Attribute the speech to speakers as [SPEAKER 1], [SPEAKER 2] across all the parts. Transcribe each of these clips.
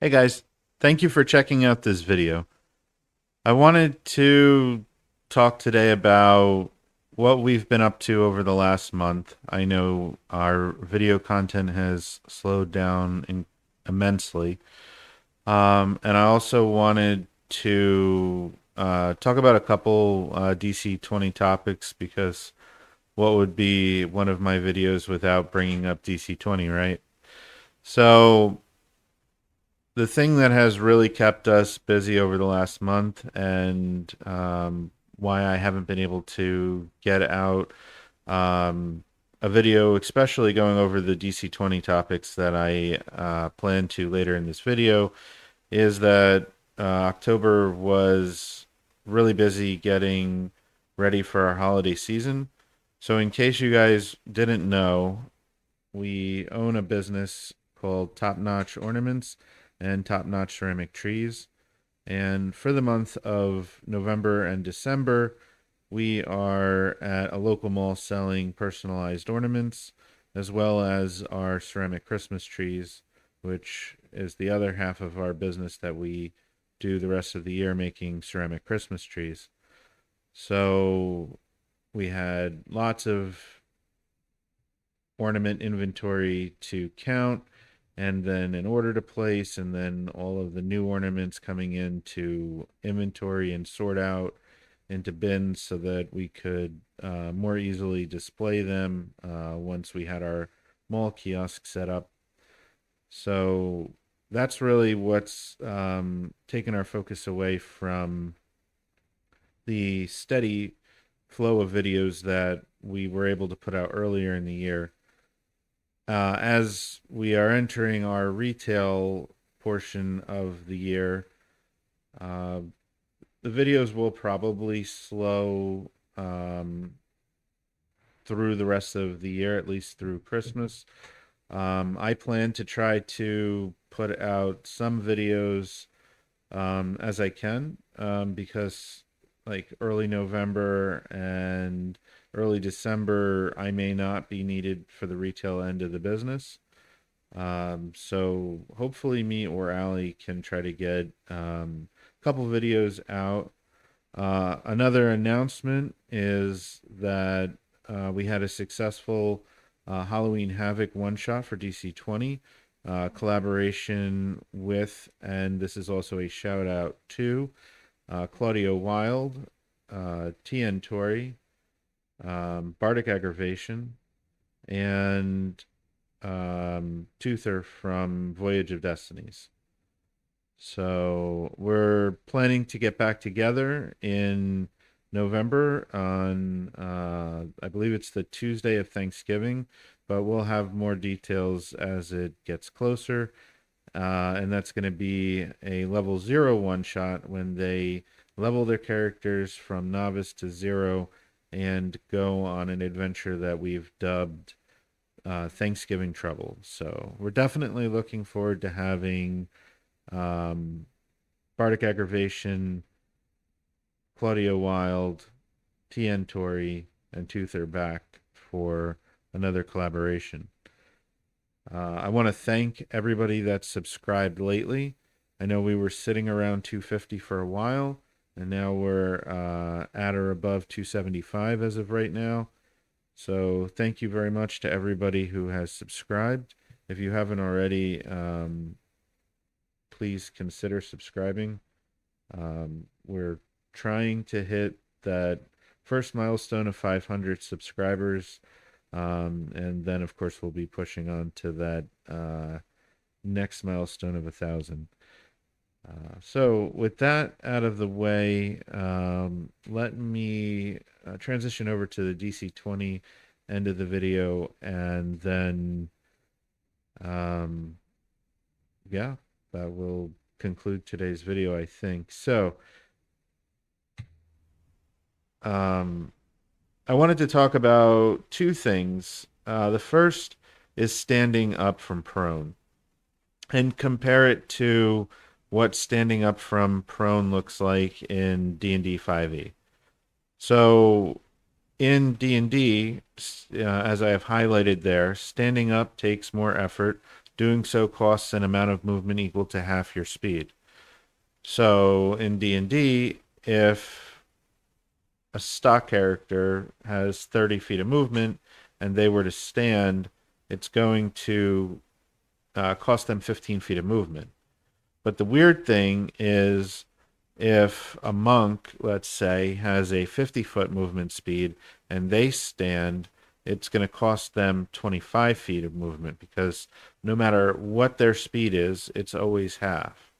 [SPEAKER 1] Hey guys, thank you for checking out this video. I wanted to talk today about what we've been up to over the last month. I know our video content has slowed down immensely. And I also wanted to talk about a couple DC20 topics because what would be one of my videos without bringing up DC20, right? So the thing that has really kept us busy over the last month and why I haven't been able to get out a video, especially going over the DC20 topics that I plan to later in this video, is that October was really busy getting ready for our holiday season. So, in case you guys didn't know, we own a business called Top Notch Ornaments and Top Notch Ceramic Trees. And for the month of November and December, we are at a local mall selling personalized ornaments as well as our ceramic Christmas trees, which is the other half of our business that we do the rest of the year making ceramic Christmas trees. So we had lots of ornament inventory to count and then an order to place, and then all of the new ornaments coming into inventory and sort out into bins so that we could more easily display them once we had our mall kiosk set up. So that's really what's taken our focus away from the steady flow of videos that we were able to put out earlier in the year. As we are entering our retail portion of the year, uh, the videos will probably slow through the rest of the year, at least through Christmas. I plan to try to put out some videos as I can because, like, early November and early December, I may not be needed for the retail end of the business. So hopefully, me or Allie can try to get a couple videos out. Another announcement is that we had a successful Halloween Havoc one shot for DC20, collaboration with, and this is also a shout out to ClaudioWild, TnTori, Bardic Aggravation, and Toother from Voyage of Destinies. So we're planning to get back together in November on, I believe it's the Tuesday of Thanksgiving, but we'll have more details as it gets closer. And that's going to be a level zero one shot when they level their characters from novice to zero and go on an adventure that we've dubbed Thanksgiving Trouble. So we're definitely looking forward to having um, Bardic Aggravation, ClaudioWild, TnTori, and Toother back for another collaboration. I want to thank everybody that's subscribed lately. I know we were sitting around 250 for a while, and now we're at or above 275 as of right now. So thank you very much to everybody who has subscribed. If you haven't already, please consider subscribing. We're trying to hit that first milestone of 500 subscribers. And then, of course, we'll be pushing on to that next milestone of 1,000. So, with that out of the way, let me transition over to the DC20 end of the video, and then, um, yeah, that will conclude today's video, I think. So, um, I wanted to talk about two things. The first is standing up from prone and compare it to what standing up from prone looks like in D&D5e. So in D&D, as I have highlighted there, standing up takes more effort Doing so costs an amount of movement equal to half your speed. So in D&D, if a stock character has 30 feet of movement and they were to stand, it's going to cost them 15 feet of movement. But the weird thing is if a monk, let's say, has a 50-foot movement speed and they stand, it's going to cost them 25 feet of movement because no matter what their speed is, it's always half.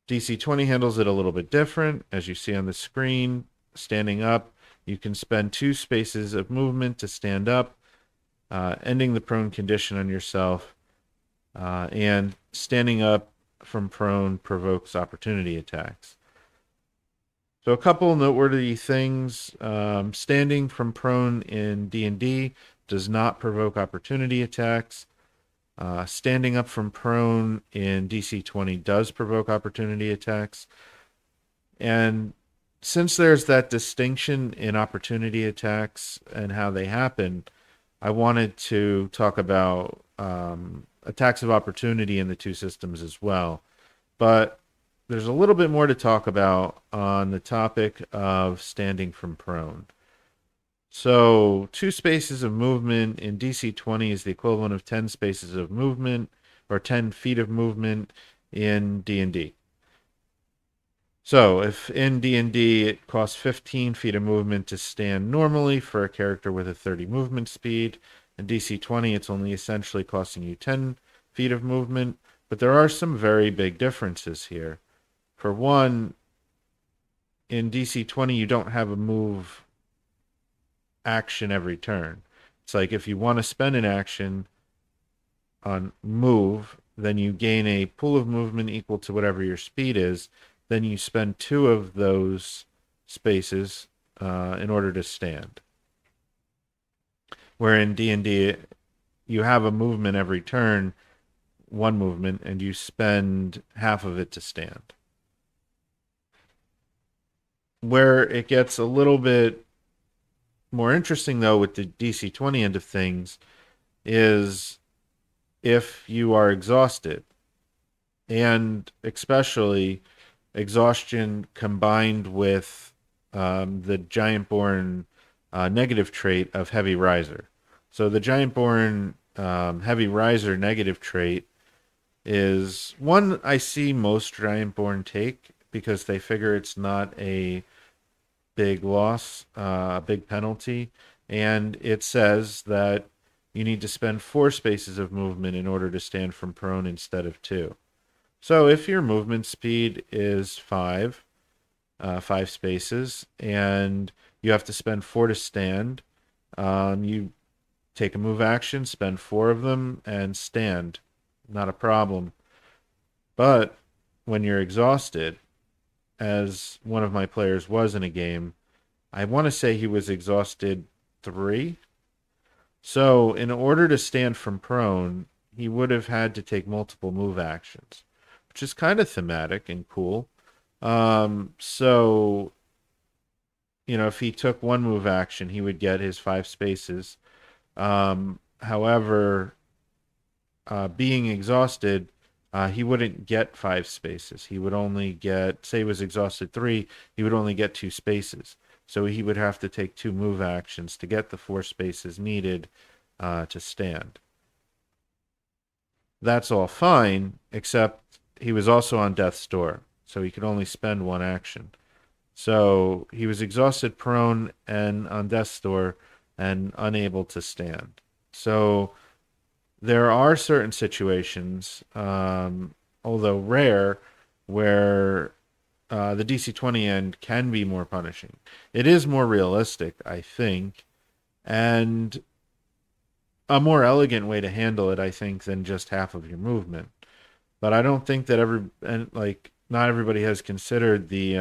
[SPEAKER 1] DC20 handles it a little bit different. As you see on the screen, standing up, you can spend 2 spaces of movement to stand up, ending the prone condition on yourself, and standing up from prone provokes opportunity attacks. So a couple noteworthy things. Standing from prone in D&D does not provoke opportunity attacks. Standing up from prone in DC20 does provoke opportunity attacks. And since there's that distinction in opportunity attacks and how they happen, I wanted to talk about attacks of opportunity in the two systems as well. But there's a little bit more to talk about on the topic of standing from prone. So 2 spaces of movement in DC20 is the equivalent of 10 spaces of movement or 10 feet of movement in D&D. So if in D&D it costs 15 feet of movement to stand normally for a character with a 30 movement speed, in DC20 it's only essentially costing you 10 feet of movement, but there are some very big differences here. For one, in DC20 you don't have a move action every turn. It's like if you want to spend an action on move, then you gain a pool of movement equal to whatever your speed is. Then you spend 2 of those spaces in order to stand. Where in D&D, you have a movement every turn, 1 movement, and you spend half of it to stand. Where it gets a little bit more interesting, though, with the DC20 end of things, is if you are exhausted, and especially exhaustion combined with the Giantborn negative trait of Heavy Riser. So the Giantborn Heavy Riser negative trait is one I see most Giantborn take because they figure it's not a big loss, a big penalty, and it says that you need to spend 4 spaces of movement in order to stand from prone instead of 2. So if your movement speed is 5 spaces, and you have to spend 4 to stand, you take a move action, spend 4 of them, and stand. Not a problem. But when you're exhausted, as one of my players was in a game, I want to say he was exhausted 3. So in order to stand from prone, he would have had to take multiple move actions, which is kind of thematic and cool. So, if he took 1 move action, he would get his 5 spaces. However, being exhausted, he wouldn't get 5 spaces. He would only get, say he was exhausted 3, he would only get 2 spaces. So he would have to take 2 move actions to get the 4 spaces needed to stand. That's all fine, except he was also on death's door, so he could only spend 1 action. So he was exhausted, prone, and on death's door, and unable to stand. So there are certain situations, although rare, where the DC20 end can be more punishing. It is more realistic, I think, and a more elegant way to handle it, I think, than just half of your movement. But I don't think that not everybody has considered the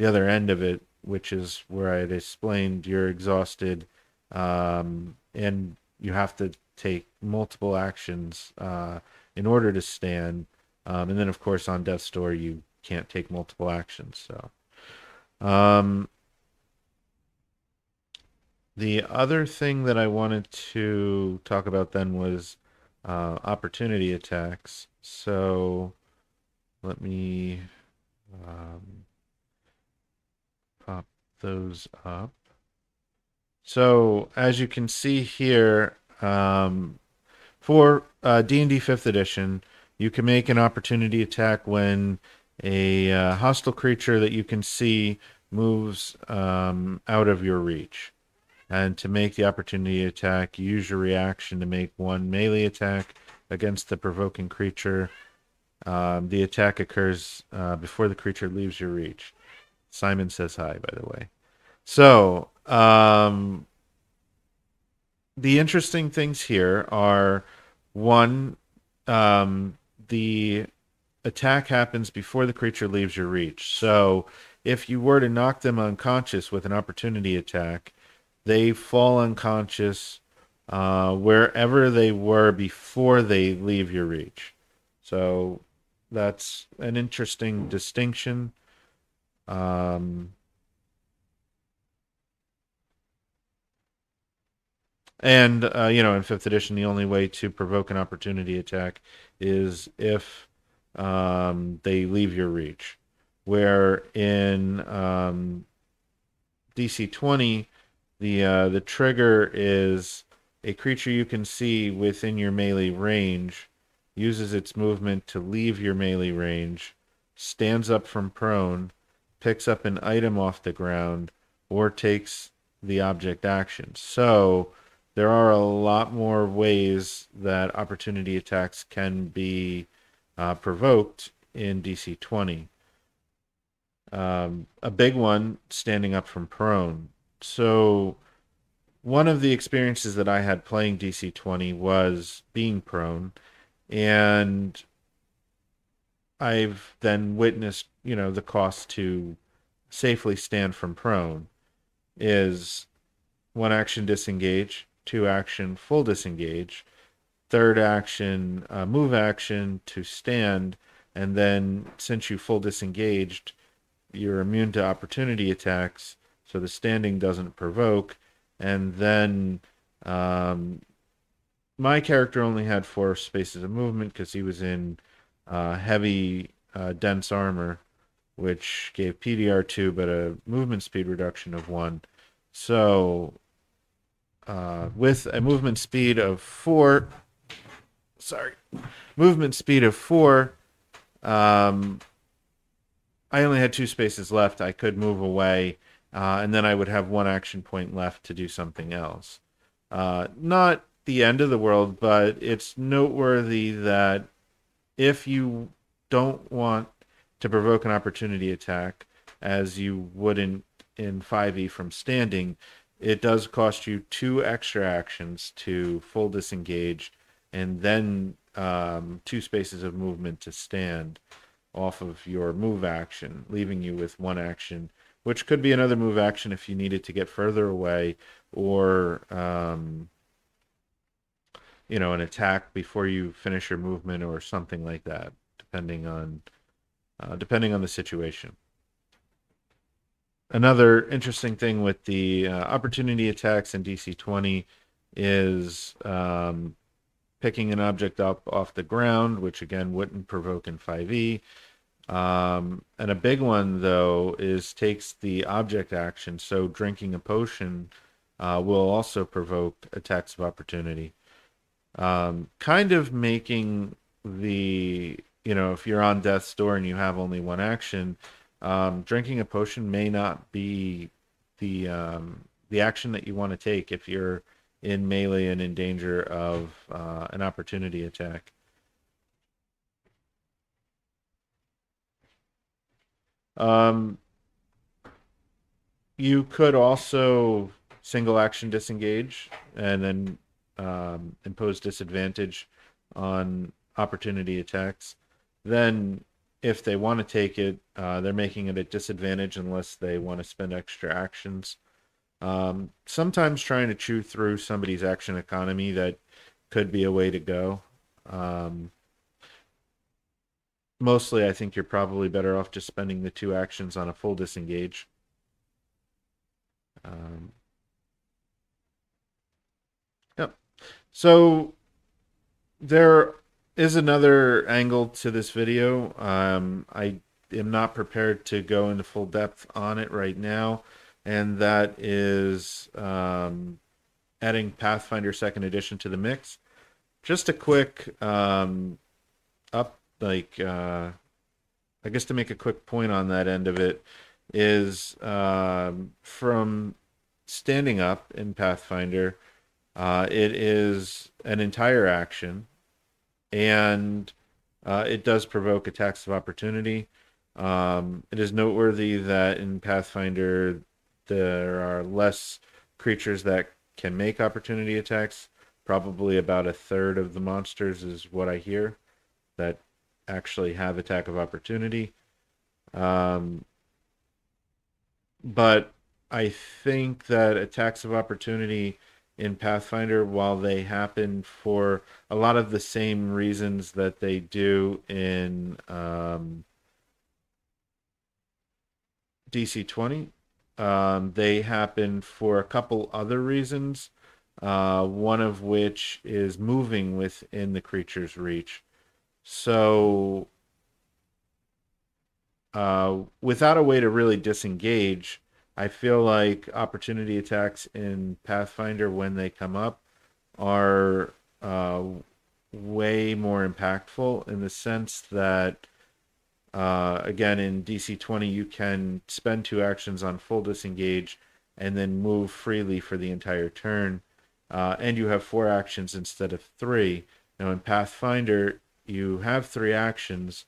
[SPEAKER 1] other end of it, which is where I explained you're exhausted, and you have to take multiple actions in order to stand, and then of course on death's door you can't take multiple actions. So the other thing that I wanted to talk about then was opportunity attacks. So let me um, pop those up. So as you can see here, for D&D 5th edition, you can make an opportunity attack when a hostile creature that you can see moves out of your reach. And to make the opportunity attack, use your reaction to make one melee attack against the provoking creature. The attack occurs before the creature leaves your reach. Simon says hi, by the way. So, the interesting things here are one, the attack happens before the creature leaves your reach. So if you were to knock them unconscious with an opportunity attack, they fall unconscious wherever they were before they leave your reach. So that's an interesting distinction. Um, And in fifth edition, the only way to provoke an opportunity attack is if they leave your reach. Where in DC20, the trigger is a creature you can see within your melee range uses its movement to leave your melee range, stands up from prone, picks up an item off the ground, or takes the object action. So there are a lot more ways that opportunity attacks can be provoked in DC20. A big one, standing up from prone. So one of the experiences that I had playing DC20 was being prone, and I've then witnessed, the cost to safely stand from prone is one action disengage, two action full disengage, third action move action to stand, and then since you full disengaged, you're immune to opportunity attacks, so the standing doesn't provoke. And then my character only had 4 spaces of movement because he was in heavy, dense armor, which gave PDR2 but a movement speed reduction of 1. So with a movement speed of 4, sorry, movement speed of 4, um, I only had 2 spaces left. I could move away, and then I would have 1 action point left to do something else. Not the end of the world, but it's noteworthy that if you don't want to provoke an opportunity attack, as you would in 5e from standing, it does cost you 2 extra actions to full disengage, and then 2 spaces of movement to stand off of your move action, leaving you with 1 action, which could be another move action if you needed to get further away, or an attack before you finish your movement or something like that, depending on the situation. Another interesting thing with the opportunity attacks in DC20 is picking an object up off the ground, which again wouldn't provoke in 5e. And a big one, though, is takes the object action. So drinking a potion will also provoke attacks of opportunity. Kind of making if you're on death's door and you have only 1 action, drinking a potion may not be the action that you want to take if you're in melee and in danger of an opportunity attack. Um, you could also single action disengage and then impose disadvantage on opportunity attacks. Then, if they want to take it, they're making it a disadvantage unless they want to spend extra actions. Sometimes trying to chew through somebody's action economy, that could be a way to go. Mostly, I think you're probably better off just spending the 2 actions on a full disengage. Um, yep. So There is another angle to this video. I am not prepared to go into full depth on it right now, and that is adding Pathfinder Second Edition to the mix. Just a quick up, I guess to make a quick point on that end of it is from standing up in Pathfinder. It is an entire action, and it does provoke attacks of opportunity. It is noteworthy that in Pathfinder there are less creatures that can make opportunity attacks. Probably about a third of the monsters is what I hear that actually have attack of opportunity. Um, but I think that attacks of opportunity in Pathfinder, while they happen for a lot of the same reasons that they do in DC20, they happen for a couple other reasons. One of which is moving within the creature's reach. So, without a way to really disengage, I feel like opportunity attacks in Pathfinder, when they come up, are way more impactful in the sense that, again, in DC20, you can spend two actions on full disengage and then move freely for the entire turn. And you have four actions instead of three. Now, in Pathfinder, you have three actions,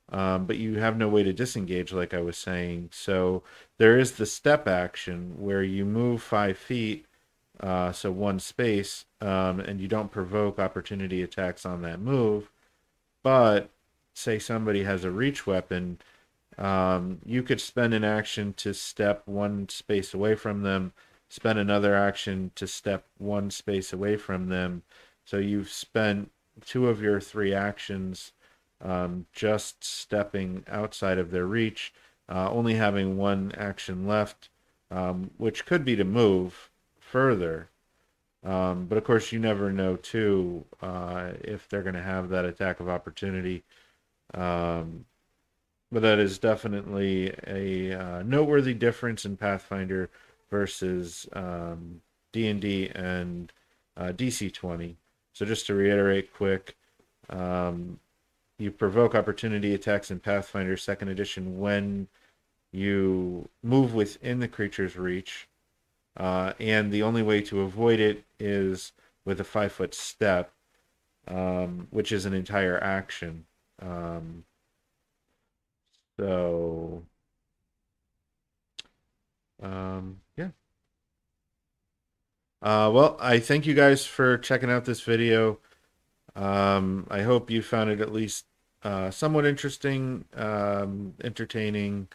[SPEAKER 1] but you have no way to disengage, like I was saying. So there is the step action where you move 5 feet, so one space, and you don't provoke opportunity attacks on that move. But say somebody has a reach weapon, you could spend an action to step one space away from them, spend another action to step one space away from them. So you've spent two of your three actions just stepping outside of their reach, only having one action left, which could be to move further. But of course, you never know, too, if they're going to have that attack of opportunity. Um, but that is definitely a noteworthy difference in Pathfinder versus D&D and DC20. So just to reiterate quick, um, you provoke opportunity attacks in Pathfinder Second Edition when you move within the creature's reach, and the only way to avoid it is with a 5 foot step, which is an entire action. Um, so yeah. Well, I thank you guys for checking out this video. I hope you found it at least somewhat interesting, entertaining,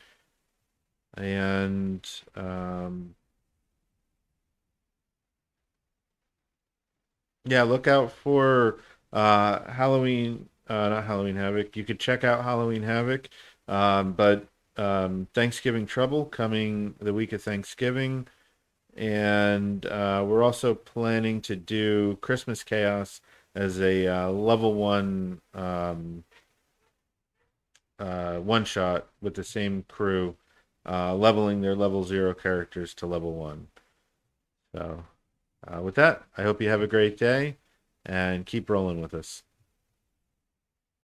[SPEAKER 1] and yeah, look out for Halloween, not Halloween Havoc. You could check out Halloween Havoc, but Thanksgiving Trouble coming the week of Thanksgiving. And we're also planning to do Christmas Chaos as a level one one shot with the same crew, leveling their level 0 characters to level 1. So, with that, I hope you have a great day and keep rolling with us.